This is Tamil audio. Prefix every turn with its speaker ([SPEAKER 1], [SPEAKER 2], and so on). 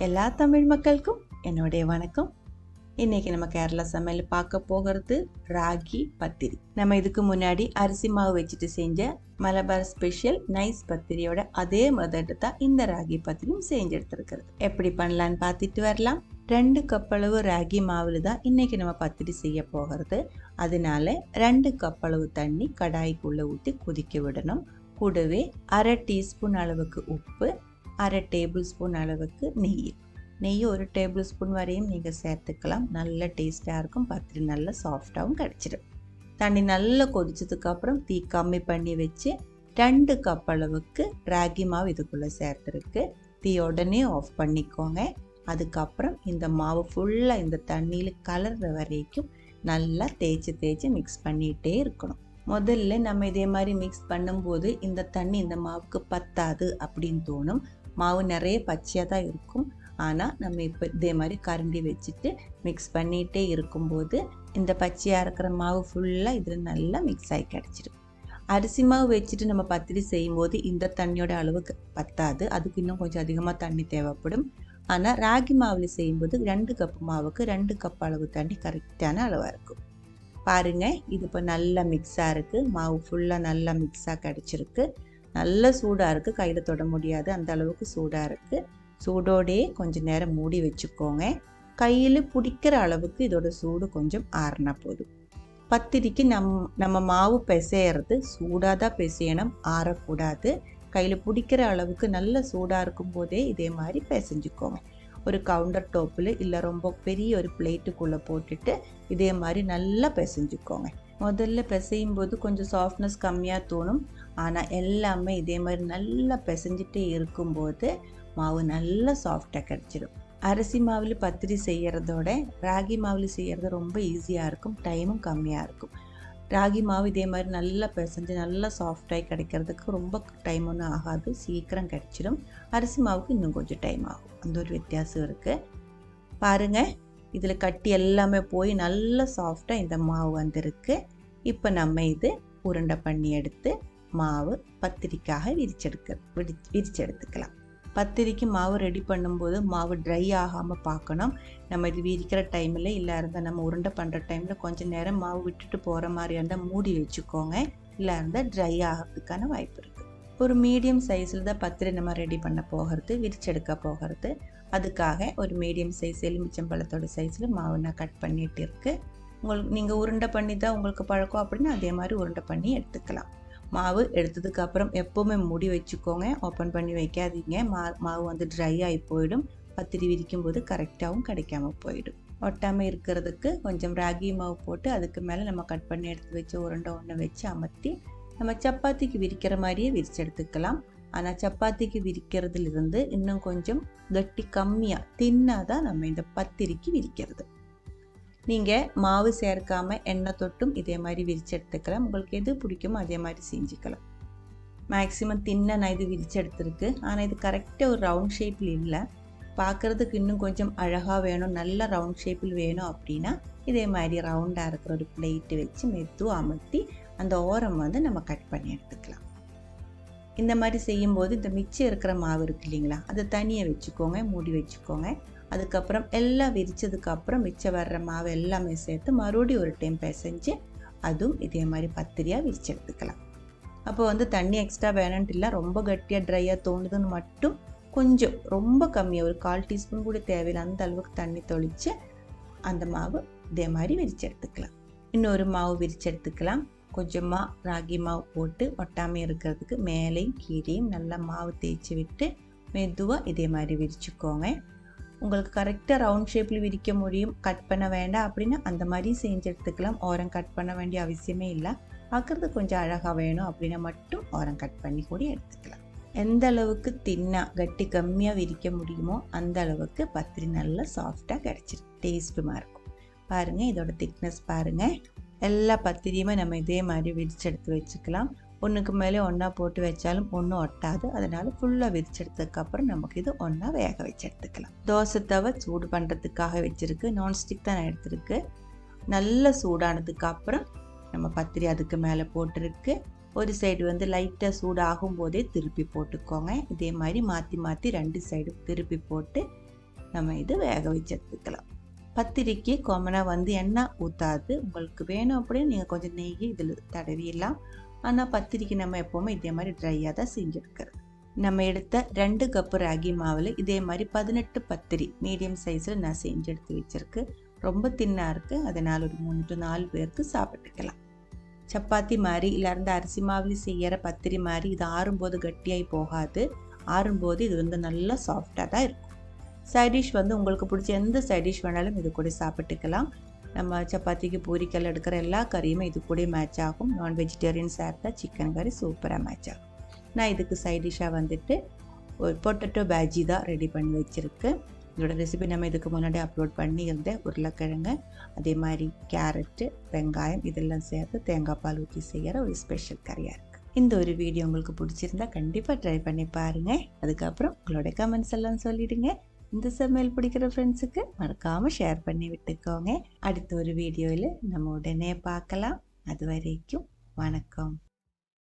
[SPEAKER 1] எல்லா தமிழ் மக்களுக்கும் என்னுடைய வணக்கம். இன்னைக்கு நம்ம கேரளா சமையல் பார்க்க போகிறது ராகி பத்திரி. நம்ம இதுக்கு முன்னாடி அரிசி மாவு வச்சுட்டு செஞ்ச மலபார் ஸ்பெஷல் நைஸ் பத்திரியோட அதே மெத்தட் தான் இந்த ராகி பத்திரியும் செஞ்சு எடுத்துருக்கிறது. எப்படி பண்ணலான்னு பார்த்துட்டு வரலாம். 2 கப் அளவு ராகி மாவில் தான் இன்னைக்கு நம்ம பத்திரி செய்ய போகிறது. அதனால 2 கப் அளவு தண்ணி கடாய்க்குள்ளே ஊற்றி கொதிக்க விடணும். கூடவே 1/2 டீஸ்பூன் அளவுக்கு உப்பு, 1/2 டேபிள் ஸ்பூன் அளவுக்கு நெய் 1 டேபிள் ஸ்பூன் வரையும் நீங்கள் சேர்த்துக்கலாம். நல்ல டேஸ்ட்டாக இருக்கும். பத்திரி நல்ல சாஃப்டாகவும் கிடச்சிடும். தண்ணி நல்லா கொதிச்சதுக்கப்புறம் தீ கம்மி பண்ணி வச்சு 2 கப் அளவுக்கு ராகி மாவு இதுக்குள்ளே சேர்த்துருக்கு. தீ உடனே ஆஃப் பண்ணிக்கோங்க. அதுக்கப்புறம் இந்த மாவு ஃபுல்லாக இந்த தண்ணியில் கலர்ற வரைக்கும் நல்லா தேய்ச்சி மிக்ஸ் பண்ணிகிட்டே இருக்கணும். முதல்ல நம்ம இதே மாதிரி மிக்ஸ் பண்ணும்போது இந்த தண்ணி இந்த மாவுக்கு பத்தாது அப்படின்னு தோணும். மாவு நிறைய பச்சையாக தான் இருக்கும். ஆனால் நம்ம இப்போ இதே மாதிரி கரண்டி வச்சுட்டு மிக்ஸ் பண்ணிகிட்டே இருக்கும்போது இந்த பச்சையாக இருக்கிற மாவு ஃபுல்லாக இதில் நல்லா மிக்ஸ் ஆகி கிடச்சிடும். அரிசி மாவு வச்சுட்டு நம்ம பத்திரி செய்யும்போது இந்த தண்ணியோட அளவுக்கு பத்தாது. அதுக்கு இன்னும் கொஞ்சம் அதிகமாக தண்ணி தேவைப்படும். ஆனால் ராகி மாவில் செய்யும்போது 2 கப் மாவுக்கு 2 கப் அளவு தண்ணி கரெக்டான அளவாக இருக்கும். பாருங்கள், இது இப்போ நல்லா மிக்ஸாக இருக்குது. மாவு ஃபுல்லாக நல்லா மிக்ஸாக கிடச்சிருக்கு. நல்ல சூடாக இருக்குது. கையில் தொட முடியாது, அந்த அளவுக்கு சூடாக இருக்குது. சூடோடையே கொஞ்சம் நேரம் மூடி வச்சுக்கோங்க. கையில் பிடிக்கிற அளவுக்கு இதோட சூடு கொஞ்சம் ஆறினா போதும். பத்திரிக்கு நம்ம மாவு பிசையிறது சூடாக தான் பிசையணும், ஆறக்கூடாது. கையில் பிடிக்கிற அளவுக்கு நல்ல சூடாக இருக்கும் போதே இதே மாதிரி பிசைஞ்சுக்கோங்க. ஒரு கவுண்டர் டாப்பில் இல்லை ரொம்ப பெரிய ஒரு பிளேட்டுக்குள்ளே போட்டுட்டு இதே மாதிரி நல்லா பிசைஞ்சுக்கோங்க. முதல்ல பிசையும் போது கொஞ்சம் சாஃப்ட்னஸ் கம்மியாக தோணும். ஆனால் எல்லாமே இதே மாதிரி நல்லா பிசைஞ்சிட்டே இருக்கும்போது மாவு நல்லா சாஃப்டாக கிடச்சிடும். அரிசி மாவில் பத்திரி செய்கிறதோட ராகி மாவில் செய்கிறது ரொம்ப ஈஸியாக இருக்கும். டைமும் கம்மியாக இருக்கும். ராகி மாவு இதே மாதிரி நல்லா பிசைஞ்சு நல்லா சாஃப்டாகி கிடைக்கிறதுக்கு ரொம்ப டைம் ஒன்றும் ஆகாது, சீக்கிரம் கிடச்சிடும். அரிசி மாவுக்கு இன்னும் கொஞ்சம் டைம் ஆகும். அந்த ஒரு வித்தியாசம் இருக்குது. பாருங்கள், இதில் கட்டி எல்லாமே போய் நல்லா சாஃப்டாக இந்த மாவு வந்திருக்கு. இப்போ நம்ம இது உருண்டை பண்ணி எடுத்து மாவு பத்திரிக்காக விரிச்செடுத்துக்கலாம். பத்திரிக்கு மாவு ரெடி பண்ணும்போது மாவு ட்ரை ஆகாமல் பார்க்கணும். நம்ம இது விரிக்கிற டைமில் இல்லை இருந்தால் நம்ம உருண்டை பண்ணுற டைமில் கொஞ்சம் நேரம் மாவு விட்டுட்டு போகிற மாதிரி இருந்தால் மூடி வச்சுக்கோங்க. இல்லை இருந்தால் ட்ரை ஆகிறதுக்கான வாய்ப்பு இருக்குது. ஒரு மீடியம் சைஸில் தான் பத்திரி நம்ம ரெடி பண்ண போகிறது, விரிச்செடுக்க போகிறது. அதுக்காக ஒரு மீடியம் சைஸ் எலுமிச்சம்பழத்தோட சைஸில் மாவு நான் கட் பண்ணிட்டு இருக்கு. நீங்கள் உருண்டை பண்ணி தான் உங்களுக்கு பழக்கம் அப்படின்னா அதே மாதிரி உருண்டை பண்ணி எடுத்துக்கலாம். மாவு எடுத்ததுக்கு அப்புறம் எப்போவுமே மூடி வச்சுக்கோங்க, ஓப்பன் பண்ணி வைக்காதீங்க. மாவு வந்து ட்ரை ஆகி போயிடும். பத்திரி விரிக்கும் போது கரெக்டாகவும் கிடைக்காம போயிடும். ஒட்டாமல் இருக்கிறதுக்கு கொஞ்சம் ராகி மாவு போட்டு அதுக்கு மேலே நம்ம கட் பண்ணி எடுத்து வச்சு உருண்டை ஒன்று வச்சு அமர்த்தி நம்ம சப்பாத்திக்கு விரிக்கிற மாதிரியே விரிச்சு எடுத்துக்கலாம். ஆனால் சப்பாத்திக்கு விரிக்கிறதுலேருந்து இன்னும் கொஞ்சம் கட்டி கம்மியாக தின்னாக தான் நம்ம இந்த பத்திரிக்கு விரிக்கிறது. நீங்கள் மாவு சேர்க்காமல் எண்ணெய் தொட்டும் இதே மாதிரி விரிச்சு எடுத்துக்கலாம். உங்களுக்கு எது பிடிக்குமோ அதே மாதிரி செஞ்சுக்கலாம். மேக்ஸிமம் தின்ன நான் இது விரிச்சு எடுத்துருக்கு. ஆனால் இது கரெக்டாக ஒரு ரவுண்ட் ஷேப்பில் இல்லை. பார்க்குறதுக்கு இன்னும் கொஞ்சம் அழகாக வேணும், நல்ல ரவுண்ட் ஷேப்பில் வேணும் அப்படின்னா இதே மாதிரி ரவுண்டாக இருக்கிற ஒரு பிளேட்டு வச்சு மெதுவாக அமர்த்தி அந்த ஓரம் வந்து நம்ம கட் பண்ணி எடுத்துக்கலாம். இந்த மாதிரி செய்யும்போது இந்த மிச்சம் இருக்கிற மாவு இருக்கு இல்லைங்களா, அதை தனியாக வச்சுக்கோங்க, மூடி வச்சுக்கோங்க. அதுக்கப்புறம் எல்லாம் விரிச்சதுக்கப்புறம் மிச்சம் வர்ற மாவு எல்லாமே சேர்த்து மறுபடியும் ஒரு டைம் பிசைஞ்சு அதுவும் இதே மாதிரி பத்திரியாக விரிச்சு எடுத்துக்கலாம். அப்போ வந்து தண்ணி எக்ஸ்ட்ரா வேணுன்ட்டு இல்லை, ரொம்ப கட்டியாக ட்ரையாக தோணுதுன்னு மட்டும் கொஞ்சம் ரொம்ப கம்மியாக ஒரு 1/4 டீஸ்பூன் கூட தேவையில்லை, அந்த அளவுக்கு தண்ணி தொளித்து அந்த மாவு இதே மாதிரி விரிச்சு எடுத்துக்கலாம். இன்னொரு மாவு விரிச்சு எடுத்துக்கலாம். கொஞ்சமாக ராகி மாவு போட்டு ஒட்டாமல் இருக்கிறதுக்கு மேலேயும் கீழேயும் நல்லா மாவு தேய்ச்சி விட்டு மெதுவாக இதே மாதிரி விரிச்சுக்கோங்க. உங்களுக்கு கரெக்டாக ரவுண்ட் ஷேப்பில் விரிக்க முடியும், கட் பண்ண வேண்டாம் அப்படின்னா அந்த மாதிரி செஞ்சு எடுத்துக்கலாம். ஓரம் கட் பண்ண வேண்டிய அவசியமே இல்லை. பார்க்குறது கொஞ்சம் அழகாக வேணும் அப்படின்னா மட்டும் ஓரம் கட் பண்ணி கூட எடுத்துக்கலாம். எந்த அளவுக்கு கட்டி கம்மியாக விரிக்க முடியுமோ அந்த அளவுக்கு பத்திரி நல்லா சாஃப்டாக கிடச்சிடும், டேஸ்ட்டுமாக இருக்கும். பாருங்கள், இதோட திக்னஸ் பாருங்கள். எல்லா பத்திரியுமே நம்ம இதே மாதிரி விரிச்சு எடுத்து வச்சுக்கலாம். ஒன்றுக்கு மேலே ஒன்றா போட்டு வச்சாலும் ஒன்றும் ஒட்டாது. அதனால் ஃபுல்லாக விரிச்செடுத்ததுக்கப்புறம் நமக்கு இது ஒன்றா வேக வச்சு எடுத்துக்கலாம். தோசை தவை சூடு பண்ணுறதுக்காக வச்சுருக்கு. நான்ஸ்டிக் தான் நான் எடுத்துருக்கு. நல்ல சூடானதுக்கப்புறம் நம்ம பத்திரி அதுக்கு மேலே போட்டிருக்கு. ஒரு சைடு வந்து லைட்டாக சூடாகும் போதே திருப்பி போட்டுக்கோங்க. இதே மாதிரி மாற்றி மாற்றி 2 சைடும் திருப்பி போட்டு நம்ம இது வேக வச்சு எடுத்துக்கலாம். பத்திரிக்கு காமனாக வந்து எண்ணெய் ஊற்றாது. உங்களுக்கு வேணும் அப்படின்னு நீங்கள் கொஞ்சம் நெய் இதில் தடவிடலாம். ஆனால் பத்திரிக்கு நம்ம எப்போவுமே இதே மாதிரி ட்ரையாக தான் செஞ்செடுக்கிறது. நம்ம எடுத்த 2 கப்பு ராகி மாவில் இதே மாதிரி 18 பத்திரி மீடியம் சைஸில் நான் செஞ்சு எடுத்து வச்சுருக்கு. ரொம்ப தின்னாக இருக்குது, அதனால் ஒரு 3 to 4 பேருக்கு சாப்பிட்டுக்கலாம். சப்பாத்தி மாதிரி இல்லாத அரிசி மாவில் செய்கிற பத்திரி மாதிரி இது ஆறும்போது கட்டியாகி போகாது. ஆறும்போது இது வந்து நல்லா சாஃப்டாக தான் இருக்கும். சைடிஷ் வந்து உங்களுக்கு பிடிச்ச எந்த சைடிஷ் வேணாலும் இது கூட சாப்பிட்டுக்கலாம். நம்ம சப்பாத்திக்கு பூரிக்கல் எடுக்கிற எல்லா கறியுமே இது கூட மேட்ச் ஆகும். நான் வெஜிடேரியன் சாப்பிட்டா சிக்கன் கறி சூப்பராக மேட்ச் ஆகும். நான் இதுக்கு சைடிஷாக வந்துட்டு ஒரு பொட்டேட்டோ பேஜி தான் ரெடி பண்ணி வச்சுருக்கு. இதோட ரெசிபி நம்ம இதுக்கு முன்னாடி அப்லோட் பண்ணியிருந்தேன். உருளைக்கிழங்கு, அதே மாதிரி கேரட்டு, வெங்காயம் இதெல்லாம் சேர்த்து தேங்காய் பால் ஊற்றி செய்கிற ஒரு ஸ்பெஷல் கறியாக இருக்குது. இந்த ஒரு வீடியோ உங்களுக்கு பிடிச்சிருந்தா கண்டிப்பாக ட்ரை பண்ணி பாருங்கள். அதுக்கப்புறம் உங்களோட கமெண்ட்ஸ் எல்லாம் சொல்லிவிடுங்க. இந்த சமையல் பிடிக்கிற ஃப்ரெண்ட்ஸுக்கு மறக்காமல் ஷேர் பண்ணி விட்டுக்கோங்க. அடுத்த ஒரு வீடியோவில் நம்ம உடனே பார்க்கலாம். அது வரைக்கும் வணக்கம்.